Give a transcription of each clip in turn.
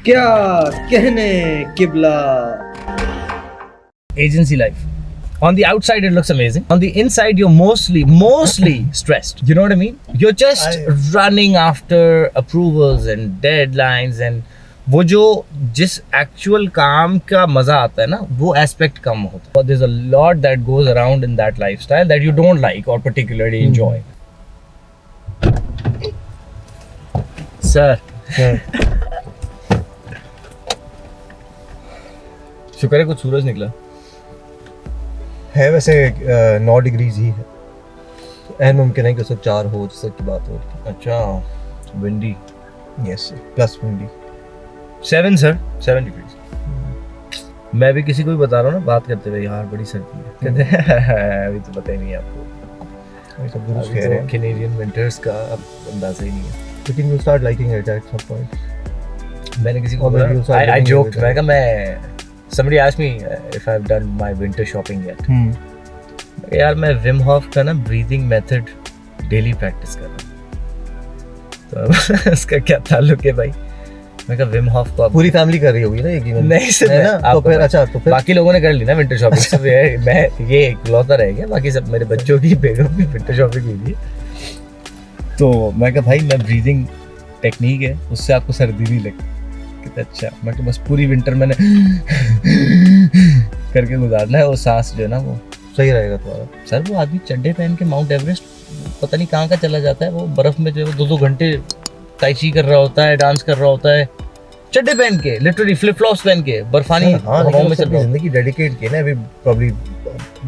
क्या कहने किबला. Agency life. On the outside, it looks amazing. On the inside, you're mostly stressed. You know what I mean? You're just running after approvals and deadlines and वो जो जिस actual काम का मजा आता है ना, वो aspect कम होता है. There's a lot that goes around in that lifestyle that you don't like or particularly enjoy. Sir. शुक्र है कुछ सूरज निकला है. वैसे 9 डिग्रीज ही है. एन मुमकिन है कि उसको 4 हो जैसे की बात हो. अच्छा windy. Yes plus windy. 7 sir 7 degrees. मैं भी किसी को भी बता रहा हूँ ना बात करते हुए यार बड़ी सर्दी है. कहते हैं अभी तो पता ही नहीं है आपको. ये सब दुरुस्त अभी कह रहे तो हैं. कैनेडियन विंटर्स का अब अंदाजा ही नहीं है. लेकिन you start liking it at some point. मैंने किसी को Or maybe you start I living joked. with मैं कहा मैं somebody asked me if I've done my winter shopping yet. यार मैं विम हॉफ का ना ब्रीदिंग मेथड डेली प्रैक्टिस कर रहा हूँ. तो इसका क्या ताल्लुक है भाई. मैं कहा विम हॉफ को आप पूरी फैमिली कर रही होगी ना यकीनन. नहीं सर है ना. तो फिर अच्छा तो फिर बाकी लोगों ने कर ली ना विंटर शॉपिंग. सब मैं ये इकलौता रह गया. बाकी सब मेरे बच्चों की बेगम की विंटर शॉपिंग हुई थी. तो मैं कहा भाई मैं ब्रीदिंग टेक्निक है उससे आपको सर्दी नहीं लगती. कहते अच्छा. मैं तो बस पूरी विंटर मैंने करके गुजारना है. वो सांस जो है ना वो सही रहेगा तुम्हारा. सर वो आदमी चड्डे पहन के माउंट एवरेस्ट पता नहीं कहाँ का चला जाता है. वो बर्फ में जो है 2-2 घंटे ताई ची कर रहा होता है, डांस कर रहा होता है चड्डे पहन के, लिटरली फ्लिप फ्लॉप्स पहन के बर्फानी हवाओं में चल रहा है. जिंदगी डेडिकेट की ना. अभी probably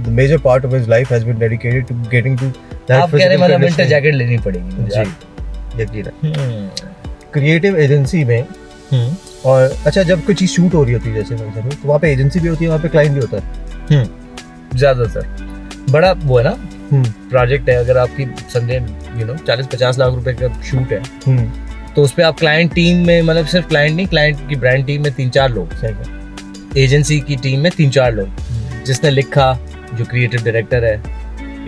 the major part of his life has been dedicated to getting to that आप कह रहे physical मतलब विंटर conditioning. जैकेट लेनी पड़ेगी मुझे. जी यकीनन. क्रिएटिव एजेंसी में और अच्छा जब कोई चीज शूट हो रही होती है जैसे फॉर एग्जांपल तो वहाँ पे एजेंसी भी होती है, वहाँ पे क्लाइंट भी होता है. ज्यादातर बड़ा वो है ना प्रोजेक्ट है. अगर आपकी समझे 40-50 लाख रुपए का शूट है तो उस पे आप क्लाइंट टीम में मतलब सिर्फ क्लाइंट नहीं, क्लाइंट की ब्रांड टीम में 3-4 लोग, सही है. एजेंसी की टीम में 3-4 लोग, जिसने लिखा जो क्रिएटिव डायरेक्टर है,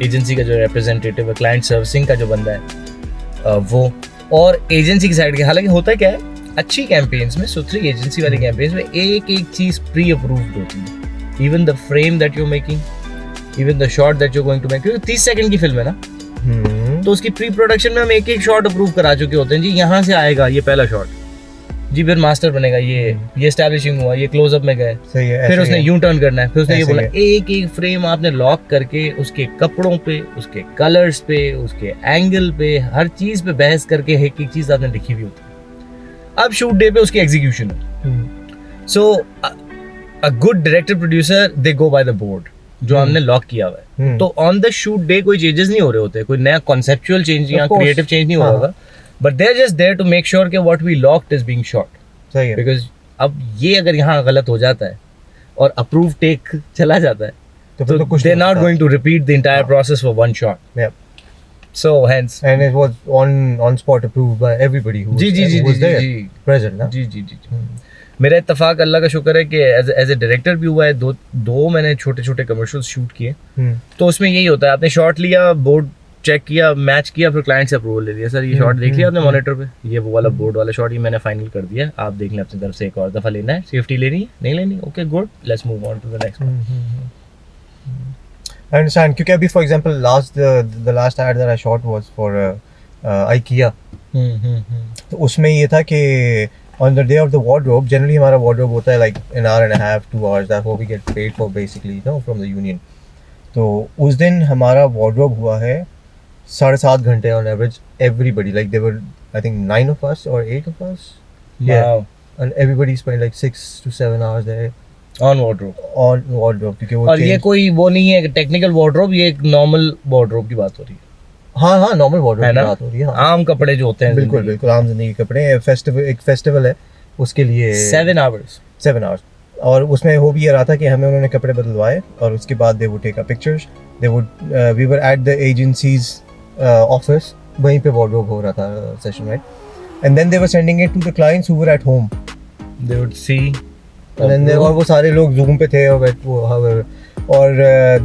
एजेंसी का जो रिप्रेजेंटेटिव है, क्लाइंट सर्विसिंग का जो बंदा है वो, और एजेंसी की साइड के. हालांकि होता क्या है अच्छी कैंपेन्स में, सुथरी एजेंसी वाली कैंपेन्स में एक चीज प्री अप्रूव्ड होती है. Even the frame that you making, even the shot that you going to make. क्योंकि 30 सेकंड की फिल्म है ना तो उसकी प्री प्रोडक्शन में हम एक शॉट अप्रूव करा चुके होते हैं. जी यहाँ से आएगा ये पहला शॉट, जी फिर मास्टर बनेगा, ये एस्टैब्लिशिंग हुआ, ये क्लोजअप में गए, सही है. फिर उसने यू टर्न करना है, फिर उसने ये ऐसे बोला. एक फ्रेम आपने लॉक करके उसके कपड़ों पे, उसके कलर्स पे, उसके एंगल पे, हर चीज पे बहस करके एक चीज आपने लिखी हुई होती है. अब शूट डे पे उसकी एग्जीक्यूशन है. So a good director producer they go by the board जो हमने लॉक किया हुआ है. तो ऑन द शूट डे कोई चेंजेस नहीं हो रहे होते, कोई नया कॉन्सेप्चुअल चेंज या क्रिएटिव चेंज नहीं हो रहा होगा, but they are just there to make sure कि what we locked is being shot. सही है. बिकॉज अब ये अगर यहाँ गलत हो जाता है और अप्रूव टेक चला जाता है तो कुछ they not going to repeat the entire process for one shot. Yeah. So hence And it was on spot approved by everybody who was there present ना. जी. मेरा इत्तेफाक अल्लाह का शुक्र है कि एज ए डायरेक्टर भी हुआ है. दो मैंने छोटे छोटे कमर्शियल शूट किए. तो उसमें यही होता है आपने शॉट लिया, बोर्ड चेक किया, मैच किया, फिर क्लाइंट से अप्रूवल ले लिया. सर ये शॉट देख लिया आपने मॉनिटर पे, ये वो वाला बोर्ड वाला शॉट ये मैंने फाइनल कर दिया, आप देख लें अपनी तरफ से. एक और दफा लेना है, सेफ्टी लेनी है, नहीं लेनी, okay good, let's move on to the next one. I understand. क्योंकि अभी for example the last ad that I shot was for IKEA. तो उसमें ये था कि on the day of the wardrobe, generally हमारा wardrobe होता है like an hour and a half, 2 hours. That's what we get paid for basically, from the union. तो उस दिन हमारा wardrobe हुआ है 7.5 घंटे on average. Everybody like there were I think 9 of us or 8 of us. Yeah. Wow. And everybody spent like 6 to 7 hours there. On wardrobe क्योंकि वो और ये कोई वो नहीं है टेक्निकल वार्डरोब, ये एक नॉर्मल वार्डरोब की बात हो रही है. हाँ नॉर्मल वार्डरोब की बात हो रही है. आम कपड़े जो होते हैं बिल्कुल आम जिंदगी के कपड़े. एक फेस्टिवल है उसके लिए 7 hours. और उसमें हो भी ये रहा था कि हमें उन्होंने कपड़े बदलवाए और उसके बाद they would take a pictures. They would we were at the agency's office, वहीं पे वार्डरोब हो रहा था session, right. And then they were sending it to the clients who were at home. They would see और वो सारे लोग Zoom पे थे और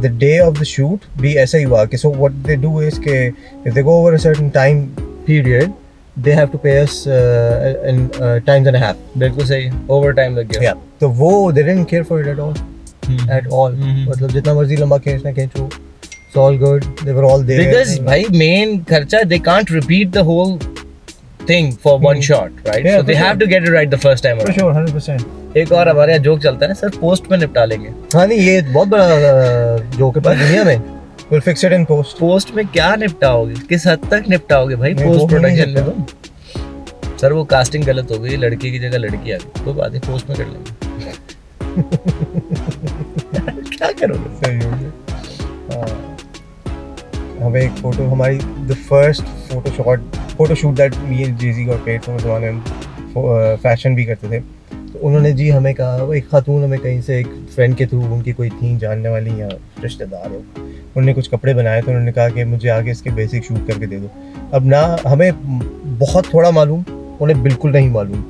the day of the shoot भी ऐसा ही हुआ कि so what they do is के if they go over a certain time period they have to pay us in times and a half. बिल्कुल सही, ओवर टाइम लग गया. Yeah. तो वो they didn't care for it at all. At all. मतलब जितना मर्जी लंबा खींचना खींचो. It's all good. They were all there. Because भाई main खर्चा, they can't repeat the whole thing for one shot, right? Yeah, So they have to get it right the first time For around. sure, 100%. एक और हमारे यहाँ joke चलता है ना sir, post में निपटा लेंगे. हाँ नहीं, ये बहुत बड़ा जोक है पूरी दुनिया में. We'll fix it in post. Post में क्या निपटाओगे, किस हद तक निपटाओगे भाई नहीं, पोस्ट वो भी नहीं प्रोडक्शन में? तो सर वो कास्टिंग गलत हो गई, लड़के की जगह लड़की आ गई, कोई बात नहीं, पोस्ट में कर लेंगे. क्या करोगे? सही हो गया. हाँ. हमें एक फोटो, हमारी the first photo shoot that me and Jay-Z got paid for, जमाने में फैशन भी करते थे. तो उन्होंने जी हमें कहा, वो एक खातून हमें कहीं से एक फ्रेंड के थ्रू, उनकी कोई थी जानने वाली या रिश्तेदार हो, उन्होंने कुछ कपड़े बनाए, तो उन्होंने कहा कि मुझे आगे इसके बेसिक शूट करके दे दो. अब ना हमें बहुत थोड़ा मालूम, उन्हें बिल्कुल नहीं मालूम.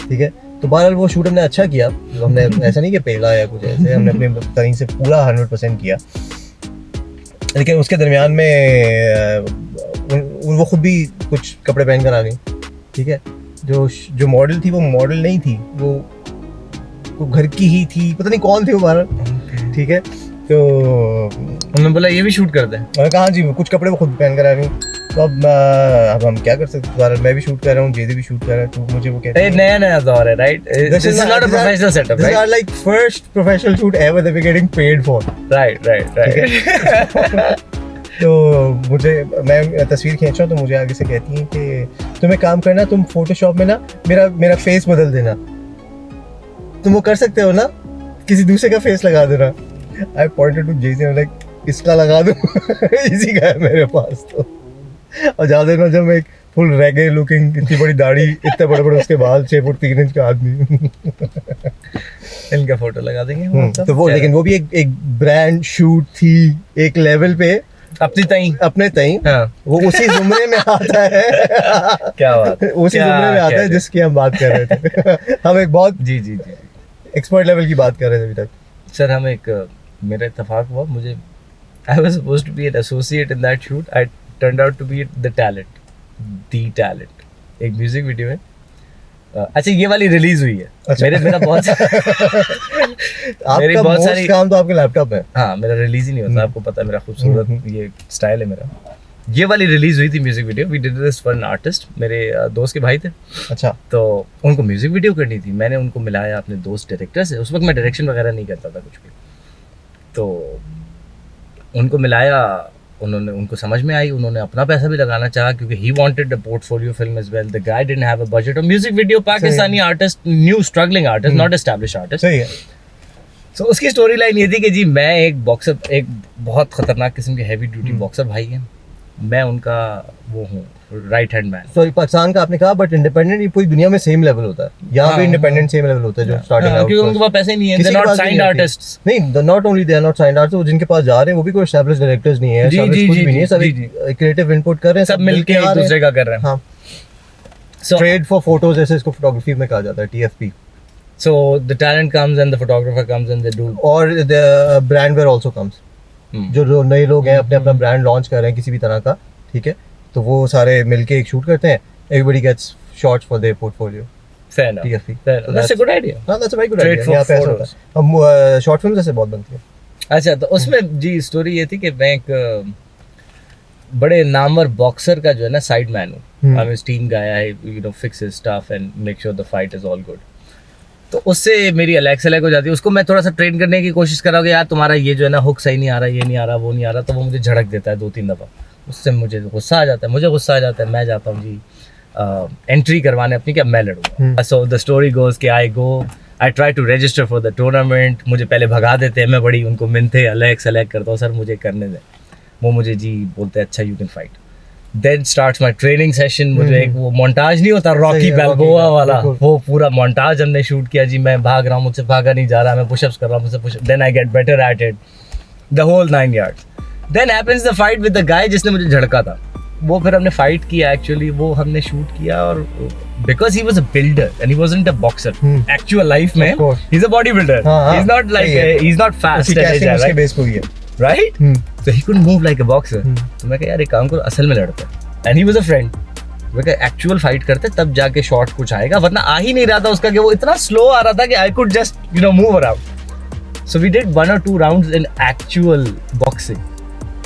ठीक है, तो बहरहाल वो शूट हमने अच्छा किया. हमने ऐसा नहीं कि पहला या कुछ ऐसे, हमने अपने तरीके से पूरा 100% किया. लेकिन उसके दरमियान में वो खुद भी कुछ कपड़े पहन कर आ गई. ठीक है, जो मॉडल थी वो मॉडल नहीं थी, वो घर की ही थी, पता नहीं कौन थी वो बाहर. ठीक है, तो उन्होंने बोला ये भी शूट कर दें. मैंने कहा जी, कुछ कपड़े वो खुद पहन कर आ गई. तो अब हम क्या कर सकते हैं, मैं भी शूट कर रहा हूँ, जेदी भी शूट कर रहा है, तो मुझे वो कहते हैं नया दौर है, right? This is not a professional setup, This is right? our like first professional shoot ever that we're getting paid for. Right. तो मैं तस्वीर खींच रहा हूँ, तो मुझे आगे से कहती हैं कि तुम एक काम करना, तुम फोटोशॉप में ना मेरा फेस बदल देना. तुम वो कर सकते हो ना, किसी दूसरे का फेस लगा देना. I pointed to Jay-Z, like इसका लगा दूँ. इसी का है मेरे पास. तो और ज़्यादा ना, जब मैं एक फुल रेगे लुकिंग, इतनी बड़ी दाढ़ी, इतने बड़े बड़े उसके बाल, 6 फुट 3 इंच का आदमी. इनका फोटो लगा देंगे. तो वो, लेकिन वो भी एक ब्रांड शूट थी एक लेवल पे, अपने तई. हाँ. वो उसी जुमरे में आता है. क्या बात है? उसी जुमरे में आता है जिसकी हम बात कर रहे थे. हम एक बहुत जी एक्सपर्ट लेवल की बात कर रहे थे अभी तक. सर हम मेरा इत्तेफाक हुआ, मुझे I was supposed to be an associate in that shoot. I turned out to be the talent. एक म्यूजिक वीडियो है. अच्छा, ये वाली रिलीज हुई है. अच्छा. मेरा बहुत आपका बहुत सारी काम तो आपके लैपटॉप में. हाँ, मेरा रिलीज ही नहीं होता, आपको पता है मेरा खूबसूरत ये स्टाइल है मेरा. ये वाली रिलीज हुई थी music video. We did this for an artist. मेरे दोस्त के भाई थे. अच्छा. तो उनको म्यूजिक वीडियो करनी थी. मैंने उनको मिलाया अपने दोस्त डायरेक्टर से. उस वक्त मैं डायरेक्शन वगैरह नहीं करता था कुछ भी. तो उनको मिलाया, उनको समझ में आई, उन्होंने अपना पैसा भी लगाना चाहा क्योंकि he wanted the portfolio film as well. The guy didn't have a budget. और music video Pakistani artist, new struggling artist, not established artist. सही है. सो उसकी स्टोरी लाइन ये थी कि जी मैं एक बॉक्सर, एक बहुत खतरनाक किस्म के हैवी ड्यूटी बॉक्सर भाई हैं. मैं उनका वो हूँ right hand man. Sorry, Pakistan का आपने कहा, बट इंडिपेंडेंट ये पूरी दुनिया में सेम लेवल होता है. यहाँ पे इंडिपेंडेंट सेम लेवल होता है जो स्टार्टिंग आउट. क्योंकि उनके पास पैसे नहीं है. They not signed artists. नहीं, not only they are not signed artist. वो जिनके पास जा रहे हैं वो भी कोई एस्टैब्लिश्ड डायरेक्टर्स नहीं है, एस्टैब्लिश्ड कुछ भी नहीं है. सब क्रिएटिव इनपुट कर रहे हैं, सब मिलके एक दूसरे का कर रहे हैं. हाँ. ट्रेड फॉर फोटोज, जैसे इसको फोटोग्राफी में कहा जाता है, TFP. So the talent comes and the photographer comes and they do. और the brand wear also comes. जो नए लोग हैं, अपना ब्रांड लॉन्च कर रहे हैं किसी भी तरह का. ठीक है, तो वो सारे मिलके एक शूट करते हैं. Everybody gets shots for their portfolio. Fair enough. TFP. Fair enough. That's a good idea. हाँ, that's a very good Trade idea. for यहाँ पे ऐसा होता photos. है. हम शॉर्ट फिल्म जैसे बहुत बनती है. अच्छा, तो उसमें जी स्टोरी ये थी कि मैं एक बड़े नामवर बॉक्सर का जो है ना साइड मैन हूँ. I'm his team guy. I fix his stuff and make sure the fight is all good. तो उससे मेरी अलग सेलेक्ट हो जाती है. उसको मैं थोड़ा सा ट्रेन करने की कोशिश कर रहा हूँ कि यार तुम्हारा ये जो है ना हुक सही नहीं आ रहा, ये नहीं आ रहा, वो नहीं आ रहा. तो वो मुझे झड़क देता है 2-3 दफ़ा. उससे मुझे गुस्सा आ जाता है. मैं जाता हूँ जी एंट्री करवाने अपनी कि अब मैं लड़ूंगा. सो द स्टोरी गोज कि I try to register for the tournament. मुझे पहले भगा देते हैं. मैं बड़ी उनको मिनते अलग सेलेक्ट करता हूँ, सर मुझे करने दें. वो मुझे जी बोलते हैं अच्छा you can fight. Then starts my training session. मुझे एक वो मोन्टाज नहीं होता रॉकी बैल्बोआ वाला, वो पूरा मोन्टाज हमने शूट किया जी. मैं भाग रहा हूँ, मुझसे भागा नहीं जा रहा, मैं पुशअप्स कर रहा हूँ, मुझसे pushup. Then I get better at it, the whole 9 yards. Then happens the fight with the guy जिसने मुझे झड़का था. वो फिर हमने फाइट किया. एक्चुअली वो हमने शूट किया और because he was a builder and he wasn't a boxer. Actual life में he is a body builder. He is not like he is not fast उसके बेस पे ही है, right. So he couldn't move like a boxer. तो मैं कहा यार एक काम करो, असल में लड़ते हैं. And he was a friend. Actual fight करते तब जाके शॉट कुछ आएगा, वरना आ ही नहीं रहा था उसका, कि वो इतना स्लो आ रहा था कि I could just move around. So we did 1 or 2 rounds in actual boxing,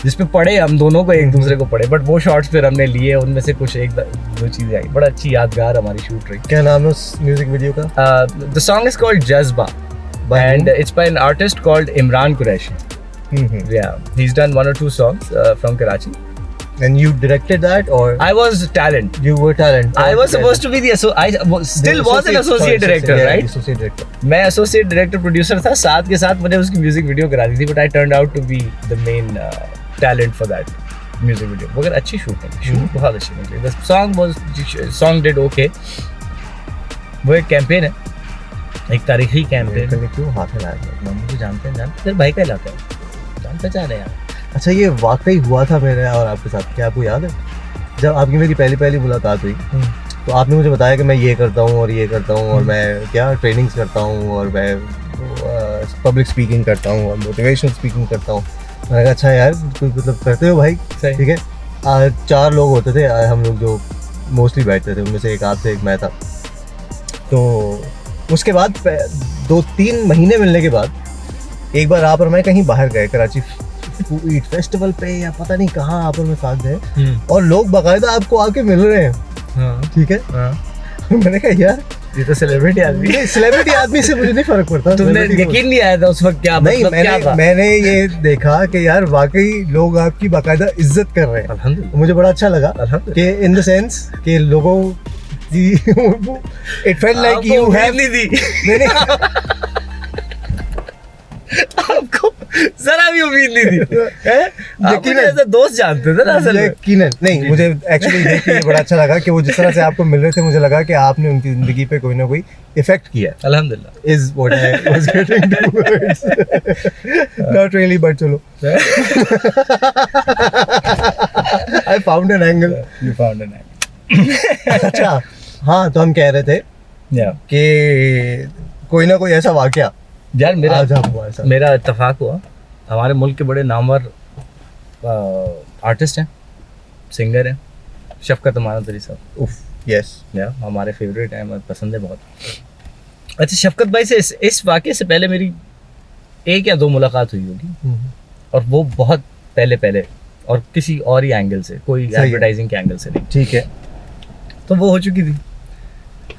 जिसपे पड़े हम दोनों को, एक दूसरे को पड़े, बट वो शॉट्स फिर हमने लिए, उनमें से कुछ 1-2 चीजें आई। बड़ा अच्छी यादगार हमारी शूट रही। क्या नाम है उस म्यूजिक वीडियो का? द सॉन्ग इज कॉल्ड जज्बा and it's by an artist called Imran Qureshi. Yeah, he's done 1 or 2 songs from Karachi. And you directed that, or I was talent. you were talent? I was supposed to be the still was an associate director, right? Associate director. मैं associate director producer था, साथ के साथ मैंने उसकी music video करा दी थी, but I turned out to be the main talent for that music video. मगर अच्छी shoot है, shoot बहुत अच्छी निकली. The song did okay. वो एक campaign है, एक तारीखी कैंपेन। क्यों हाथ हिलाया? मुझे जानते हैं, तेरे भाई का इलाका है, जान पहचान है यार। अच्छा, ये वाकई हुआ था मेरे और आपके साथ, क्या आपको याद है? जब आपकी मेरी पहली मुलाकात हुई तो आपने मुझे बताया कि मैं ये करता हूँ और ये करता हूँ और मैं क्या ट्रेनिंग्स करता हूँ और मैं पब्लिक स्पीकिंग करता हूँ और मोटिवेशनल स्पीकिंग करता हूँ। मैंने कहा अच्छा यार, मतलब करते हो भाई, ठीक है। 4 लोग होते थे हम लोग जो मोस्टली बैठते थे, उनमें से एक आप थे, एक मैं था। तो उसके बाद 2-3 महीने मिलने के बाद एक बार आप और मैं कहीं बाहर गए, कराची ईट फेस्टिवल पे या पता नहीं कहाँ आप और मैं साथ गए, और लोग बाकायदा आपको आके मिल रहे हैं, ठीक है। मैंने कहा यार ये तो सेलिब्रिटी आदमी से मुझे नहीं फर्क पड़ता। तुमने यकीन नहीं आया था उस वक्त क्या नहीं, मैंने ये देखा कि यार वाकई लोग आपकी बाकायदा इज्जत कर रहे हैं। मुझे बड़ा अच्छा लगा कि इन द सेंस कि लोगों It felt like you have नहीं दी आपको जरा भी उम्मीद नहीं थी। यकीनन ऐसा दोस्त जानते थे ना असल में। यकीनन नहीं, मुझे एक्चुअली देख के बड़ा अच्छा लगा कि वो जिस तरह से आपको मिल रहे थे, मुझे लगा कि आपने उनकी जिंदगी पे कोई ना कोई इफेक्ट किया। अल्हम्दुलिल्लाह is what I was getting towards. Not really, but चलो I found an angle. You found an angle. अच्छा हाँ, तो हम कह रहे थे कि कोई ना कोई ऐसा वाकया यार मेरा इत्तेफाक हुआ। हमारे मुल्क के बड़े नामवर आर्टिस्ट हैं, सिंगर हैं, शफकत अमानतरी साहब। उफ, यस, हमारे फेवरेट हैं, हमें पसंद है बहुत। अच्छा, शफकत भाई से इस वाकये से पहले मेरी 1 या 2 मुलाकात हुई होगी, और वो बहुत पहले और किसी और ही एंगल से, कोई एडवर्टाइजिंग के एंगल से नहीं, ठीक है। तो वो हो चुकी थी।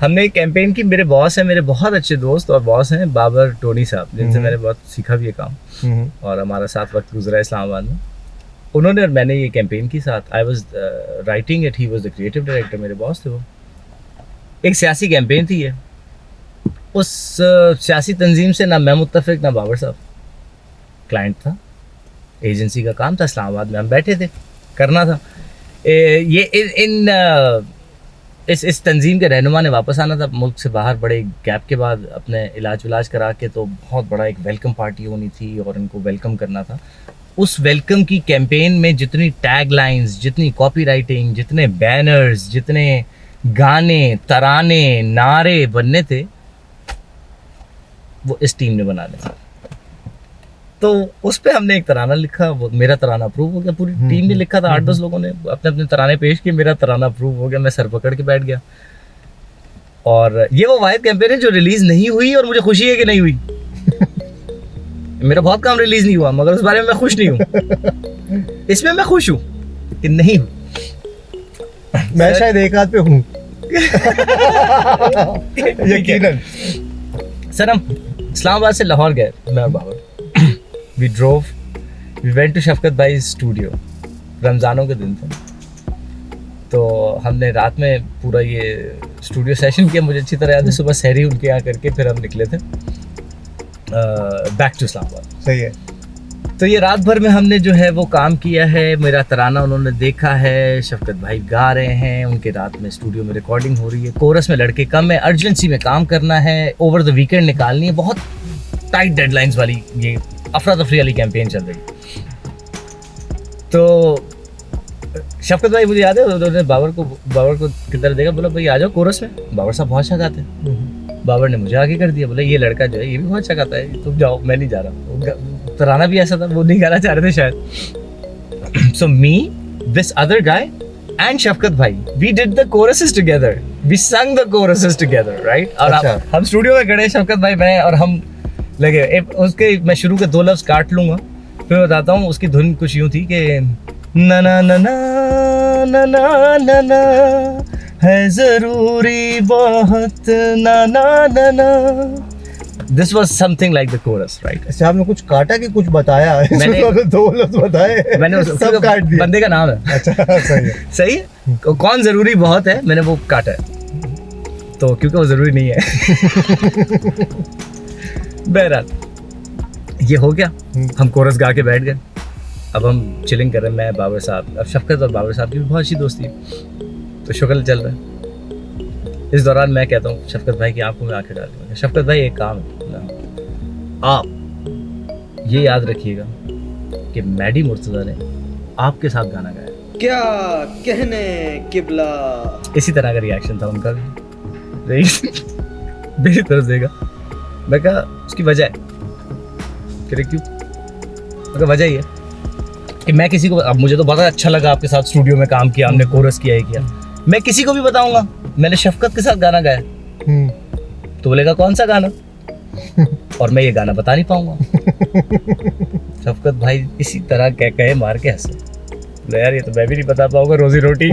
हमने एक कैंपेन की, मेरे बॉस हैं, मेरे बहुत अच्छे दोस्त और बॉस हैं बाबर टोनी साहब, जिनसे मैंने बहुत सीखा भी है काम, और हमारा साथ वक्त गुजरा इस्लामाबाद में। उन्होंने और मैंने ये कैंपेन की साथ, I was writing it, he was the creative director, मेरे बॉस थे वो। एक सियासी कैंपेन थी ये, उस सियासी तंजीम से ना मैं मुत्तफिक ना बाबर साहब। क्लाइंट था, एजेंसी का काम था, इस्लामाबाद में हम बैठे थे, करना था। ये इस तंजीम के रहनुमा ने वापस आना था मुल्क से बाहर बड़े गैप के बाद, अपने इलाज करा के, तो बहुत बड़ा एक वेलकम पार्टी होनी थी और इनको वेलकम करना था। उस वेलकम की कैंपेन में जितनी टैग लाइन्स, जितनी कॉपी राइटिंग, जितने बैनर्स, जितने गाने, तराने, नारे बनने थे, वो इस टीम ने बनाने थे। तो उस पे हमने एक तराना लिखा, वो मेरा तराना अप्रूव हो गया। पूरी टीम ने लिखा था, 8-10 लोगों ने अपने अपने तराने पेश किए, मेरा तराना अप्रूव हो गया। मैं सर पकड़ के बैठ गया। और ये वो वाहिद कैंपेन है जो रिलीज नहीं हुई, और मुझे खुशी है कि नहीं हुई। मेरा बहुत काम रिलीज नहीं हुआ, मगर उस बारे में मैं खुश नहीं हूँ। इसमें मैं खुश हूँ कि नहीं हूँ। मैं शायद एक हाथ पे हूँ। यकीनन। सर, हम इस्लामाबाद से लाहौर गए, मैं और Babar. We drove, we went to शफकत भाई स्टूडियो। रमज़ानों के दिन थे, तो हमने रात में पूरा ये स्टूडियो सेशन किया। मुझे अच्छी तरह याद है, सुबह सहरी उनके यहाँ करके फिर हम निकले थे बैक टू इस्लामाबाद। सही है। तो ये रात भर में हमने जो है वो काम किया है। मेरा तराना उन्होंने देखा है, शफकत भाई गा रहे हैं, उनके रात में स्टूडियो में रिकॉर्डिंग हो रही है, कोरस में लड़के कम है, अर्जेंसी में काम करना है, ओवर द वीकेंड निकालनी है, बहुत टाइट डेडलाइंस वाली ये अफरा तफरी वाली कैंपेन चल रही। तो शफकत भाई, मुझे याद है, उन्होंने बाबर को किधर देखा, बोला भाई आ जाओ कोरस में। बाबर साहब बहुत अच्छा गाते हैं। बाबर ने मुझे आगे कर दिया, बोला ये लड़का जो है ये भी बहुत अच्छा गाता है, तुम जाओ, मैं नहीं जा रहा। तराना भी ऐसा था, वो नहीं गाना चाह रहे थे शायद। So me, this other guy and Shafkat bhai, we did the choruses together. We sung the choruses together, right? और अच्छा. हम स्टूडियो में खड़े शफकत भाई मैं और हम लगे उसके मैं शुरू के 2 लफ्ज काट लूंगा फिर बताता हूँ. उसकी धुन कुछ यूं थी कि ना ना ना ना ना ना ना ना है जरूरी बहुत ना ना ना ना. This was something like the chorus, right? अच्छा आपने कुछ काटा कि कुछ बताया? मैंने 2 लफ्ज बताए, मैंने सब काट दिए. बंदे का नाम है. अच्छा सही है. सही है. कौन जरूरी बहुत है मैंने वो काटा है तो क्योंकि वो जरूरी नहीं है. बहरहाल ये हो गया. हम कोरस गा के बैठ गए. अब हम चिलिंग कर रहे हैं मैं बाबर साहब. अब शफकत और बाबर साहब की भी बहुत अच्छी दोस्ती है तो शुक्ल चल रहा है. इस दौरान मैं कहता हूँ शफकत भाई की आंखों में आंखें डालूंगा. शफकत भाई एक काम है ना, आप ये याद रखिएगा कि मैडी मुर्तज़ा ने आपके साथ गाना गाया. क्या कहने किबला. इसी तरह का रिएक्शन था उनका भी मेरी तरफ देगा. मैं कहा उसकी वजह है. कह रहे क्यों? मैं कहा वजह ये है कि मैं किसी को, अब मुझे तो बहुत अच्छा लगा आपके साथ स्टूडियो में काम किया हमने कोरस किया है किया, मैं किसी को भी बताऊंगा मैंने शफकत के साथ गाना गाया तो बोलेगा कौन सा गाना और मैं ये गाना बता नहीं पाऊंगा. शफकत भाई इसी तरह कहे मार के हंसे. बोले यार ये तो मैं भी नहीं बता पाऊंगा रोजी रोटी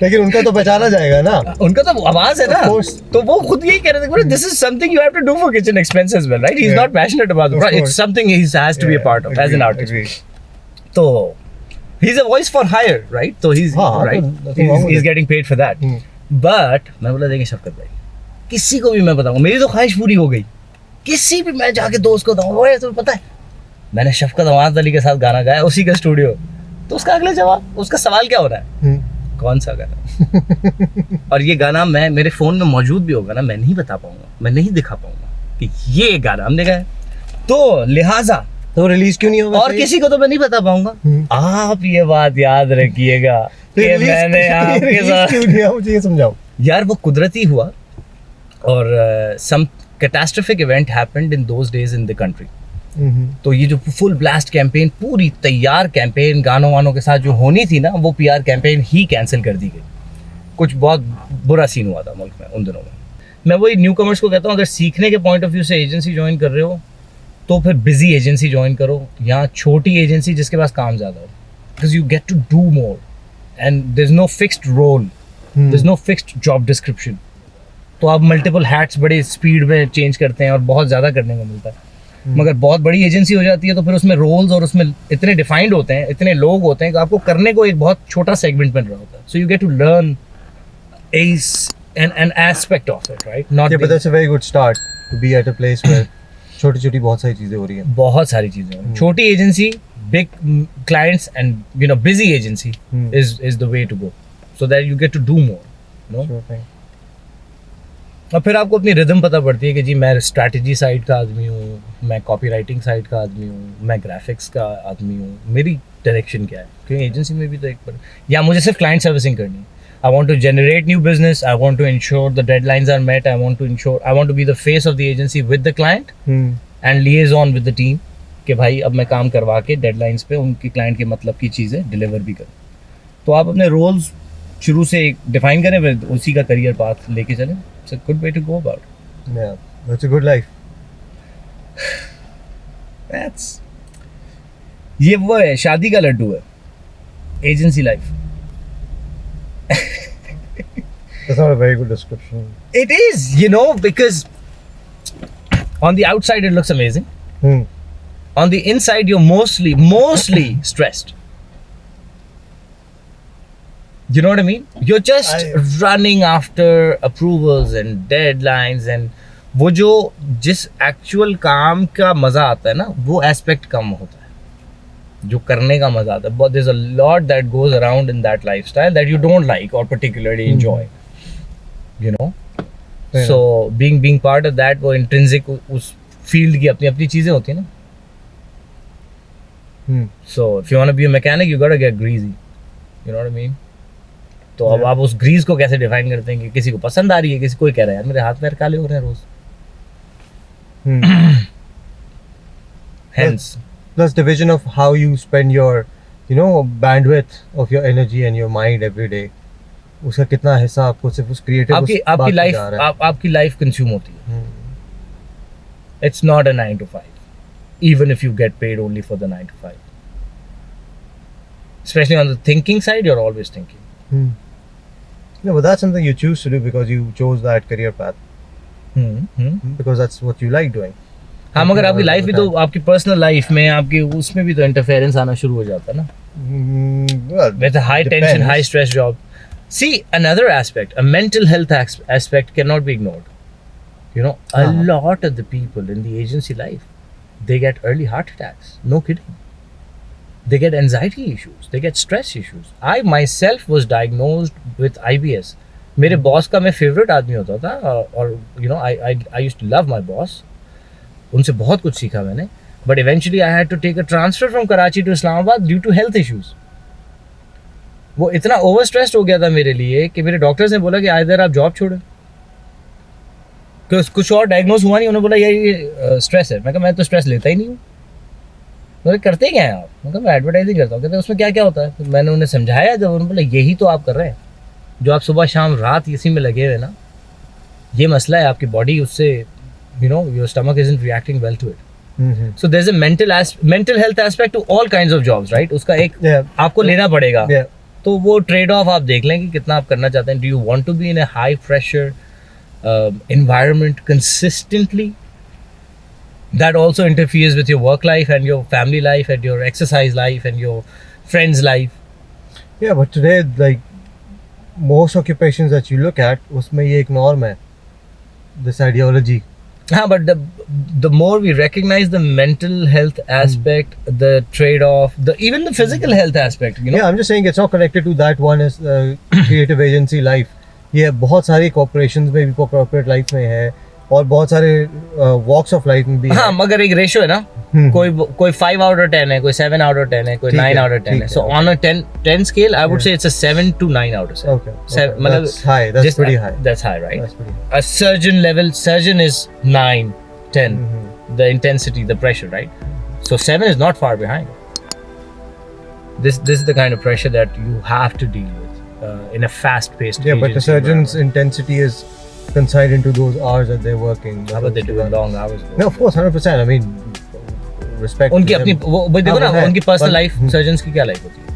लेकिन उनका तो पहचाना जाएगा ना. उनका तो आवाज है ना. Of course. तो वो खुद यही कह रहे थे this is something you have to do for kitchen expense as well, right? He is not passionate about it. It's something he has to be a part of as an artist. तो he is a voice for hire, right? So he's right. He's getting paid for that. But मैं बोला देंगे शफकत भाई किसी को भी मैं बताऊंगा. मेरी तो ख्वाहिश पूरी हो गई. किसी भी मैं जाके दोस्त को बताऊंगा ओए तुम्हें पता है मैंने शफकत अमाद अली के साथ गाना गाया उसी का स्टूडियो. तो उसका अगला जवाब उसका सवाल क्या हो रहा है? कौन सा गाना? और ये गाना मैं मेरे फोन में मौजूद भी होगा ना मैं नहीं बता पाऊंगा, मैं नहीं दिखा पाऊंगा कि ये गाना हमने गाया. तो लिहाजा तो रिलीज क्यों नहीं होगा? और किसी को तो मैं नहीं बता पाऊंगा. आप ये बात याद रखिएगा कि मैंने आपके साथ क्यों नहीं है, मुझे ये समझाओ. यार वो कुदरती हुआ और some catastrophic event happened in those days in the country. तो ये जो फुल ब्लास्ट कैंपेन पूरी तैयार कैंपेन गानों वानों के साथ जो होनी थी ना वो पीआर कैंपेन ही कैंसिल कर दी गई. कुछ बहुत बुरा सीन हुआ था मुल्क में उन दिनों में. मैं वही न्यू कमर्स को कहता हूँ अगर सीखने के पॉइंट ऑफ व्यू से एजेंसी ज्वाइन कर रहे हो तो फिर बिजी एजेंसी ज्वाइन करो या छोटी एजेंसी जिसके पास काम ज़्यादा हो. Because you get to do more and there is no fixed role, there is no fixed job description. तो आप मल्टीपल हैट्स बड़े स्पीड में चेंज करते हैं और बहुत ज़्यादा करने को मिलता है. मगर बहुत बड़ी एजेंसी हो जाती है तो फिर उसमें रोल्स और उसमें इतने डिफाइंड होते हैं, इतने लोग होते हैं कि आपको करने को एक बहुत छोटा सेगमेंट मिल रहा होता है. So you get to learn an aspect of it, right? Not but that's a very good start to be at a place where छोटी-छोटी बहुत सारी चीजें हो रही हैं. बहुत सारी चीजें हो रही हैं. छोटी agency, big clients and busy agency is the way to go, so that you get to do more, you know. Sure thing. और फिर आपको अपनी रिदम पता पड़ती है कि जी मैं स्ट्रैटेजी साइड का आदमी हूँ, मैं कॉपी राइटिंग साइड का आदमी हूँ, मैं ग्राफिक्स का आदमी हूँ, मेरी डायरेक्शन क्या है. क्योंकि एजेंसी में भी तो एक पर या मुझे सिर्फ क्लाइंट सर्विसिंग करनी है. I want to generate new business. I want to ensure the deadlines are met. I want to be the face of the agency with the client and liaison with the team. कि भाई अब मैं काम करवा के deadlines पे उनकी client के मतलब की चीज़ें डिलीवर भी करूँ. तो आप अपने रोल्स शुरू से डिफाइन करें फिर उसी का करियर पाथ लेके चलें. It's a good way to go about it. Yeah, that's a good life. ये वो है शादी का लड्डू है agency life. That's not a very good description. It is, because on the outside it looks amazing. On the inside you're mostly stressed. You know what I mean? You're just running after approvals and deadlines and वो जो जिस actual काम का मजा आता है ना वो aspect कम होता है. जो करने का मजा आता है. But there's a lot that goes around in that lifestyle that you don't like or particularly enjoy. So being part of that वो intrinsic उस field की अपनी चीजें होती है ना. So if you want to be a mechanic you gotta get greasy. You know what I mean? तो अब आप उस ग्रीस को कैसे डिफाइन करते हैं कि किसी को पसंद आ रही है, किसी कोई कह रहा है यार मेरे हाथ पैर काले हो रहे हैं रोज. Hence plus division of how you spend your you know, bandwidth of your energy and your mind every day, उसका कितना हिस्सा आपको सिर्फ उस क्रिएटिव आपकी लाइफ आपकी लाइफ कंज्यूम होती है. It's not a 9 to 5, even if you get paid only for the 9 to 5. Especially on the thinking side, you're always thinking. No, but that's something you choose to do because you chose that career path. Because that's what you like doing. हाँ, मगर आपकी life भी तो, आपकी personal life में आपकी उसमें भी तो इंटरफेरेंस आना शुरू हो जाता है ना. Well, With a high tension, high stress job. See, another aspect, a mental health aspect cannot be ignored. You know, a lot of the people in the agency life, they get early heart attacks. No kidding. They get anxiety issues. They get stress issues. I myself was diagnosed with IBS. मेरे boss का मैं favourite आदमी होता था और you know I used to love my boss. उनसे बहुत कुछ सीखा मैंने. But eventually I had to take a transfer from Karachi to Islamabad due to health issues. वो इतना ओवर स्ट्रेस्ड हो गया था मेरे लिए कि मेरे डॉक्टर्स ने बोला कि इधर आप जॉब छोड़ो. कुछ और डायग्नोज हुआ नहीं. उन्होंने बोला ये स्ट्रेस है. मैं कहा मैं तो स्ट्रेस लेता ही नहीं हूँ. बोले करते क्या हैं आप? मैं कहा मैं एडवर्टाइजिंग करता हूँ. कहते उसमें क्या क्या होता है? तो मैंने उन्हें समझाया. जब उन्होंने बोला यही तो आप कर रहे हैं, जो आप सुबह शाम रात इसी में लगे हुए ना, ये मसला है. आपकी बॉडी उससे you know your stomach isn't reacting well to it. So there's a mental health aspect to all kinds of jobs, right? उसका एक आपको लेना पड़ेगा. तो वो ट्रेड ऑफ आप देख लें कि कितना आप करना चाहते हैं. Do you want to be in a high pressure environment consistently? That also interferes with your work life and your family life and your exercise life and your friends life. Yeah, but today like most occupations that you look at, उसमें ये एक norm है. This ideology. हाँ, but the more we recognize the mental health aspect, the trade-off, even the physical health aspect, you know. Yeah, I'm just saying it's not connected to that one as creative agency life. ये बहुत सारी corporations में भी corporate life में है और बहुत सारे walks of life में भी. हाँ, मगर एक ratio है ना. कोई 5 out of 10 है, कोई 7 out of 10 है, कोई 9 out of 10 है. So on a 10 scale, I would say it's a 7 to 9 out of 10. Okay. That's high. That's pretty high. That's high, right? That's pretty high. A surgeon is 9, 10. The intensity, the pressure, right? So 7 is not far behind. This is the kind of pressure that you have to deal with in a fast-paced. Yeah, but the surgeon's intensity is consigned into those hours that they're working. How about they do long hours? No, of course, 100%. I mean, respect. उनकी अपनी वो देखो ना, उनकी personal life, surgeons की क्या life होती है?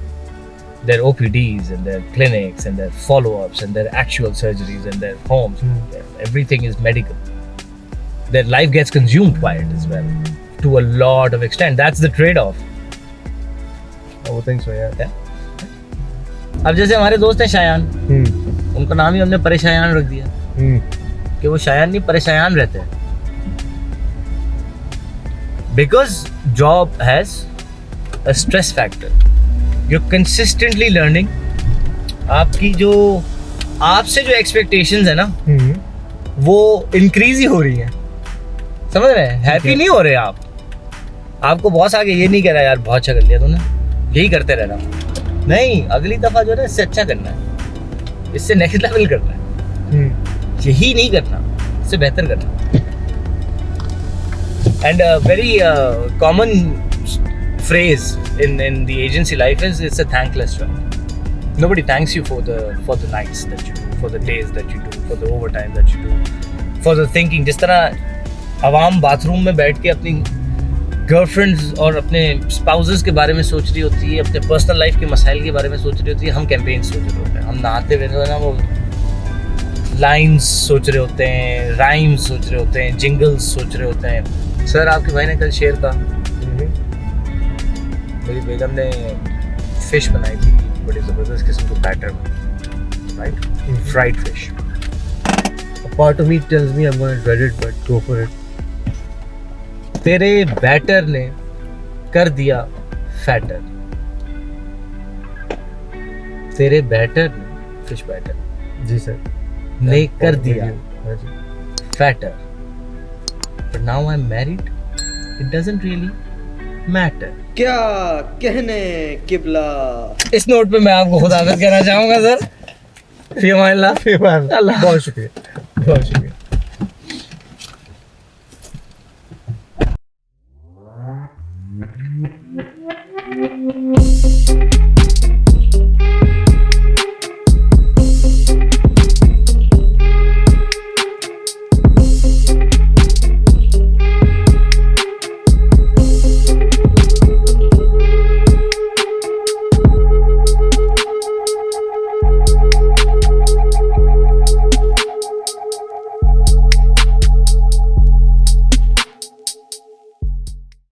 Their OPDs and their clinics and their follow-ups and their actual surgeries and their homes. Everything is medical. Their life gets consumed by it as well, to a lot of extent. That's the trade-off. I would think so, yeah. अब जैसे हमारे दोस्त हैं शायान, उनका नाम ही हमने परेशान रख दिया कि वो शायान नहीं परेशान रहते हैं. Because job has a stress factor. You're consistently learning. आपकी जो आपसे जो expectations है ना, वो increase ही हो रही हैं. समझ रहे हैं? Happy नहीं हो रहे आप. आपको बॉस आके ये नहीं कह रहा यार बहुत अच्छा कर लिया तूने, यही करते रहना. नहीं, अगली दफा जो है ना इससे अच्छा करना है, इससे नेक्स्ट लेवल करना है. यही नहीं करना, इससे बेहतर करना. And a very common phrase in the agency life is it's a thankless job. Nobody thanks you for the nights that you do, for the days that you do, for the overtime that you do, for the thinking. जिस तरह आवाम bathroom में बैठ के अपनी girlfriends और अपने spouses के बारे में सोच रही होती है, अपने पर्सनल लाइफ के मसाइल के बारे में सोच रही होती है, हम कैंपेन सोच रहे होते हैं. हम नहाते हुए ना वो लाइन्स सोच रहे होते हैं, राइम्स सोच रहे होते हैं, जिंगल्स सोच रहे होते हैं. सर आपके भाई ने कल शेयर कहा, मेरी बेगम ने फिश बनाई थी बड़ी ज़बरदस्त किस्म का बैटर में, right, fried fish. Part of me tells me I'm going to dread it, but go for it. तेरे बैटर ने कर दिया फैटर. तेरे बैटर ने, फिश बैटर जी सर, ने कर दिया fatter. But now I'm married, it doesn't really matter. क्या कहने किबला. इस नोट पे मैं आपको खुदाफिज कहना चाहूँगा सर. फी अमान अल्लाह. बहुत शुक्रिया, बहुत शुक्रिया.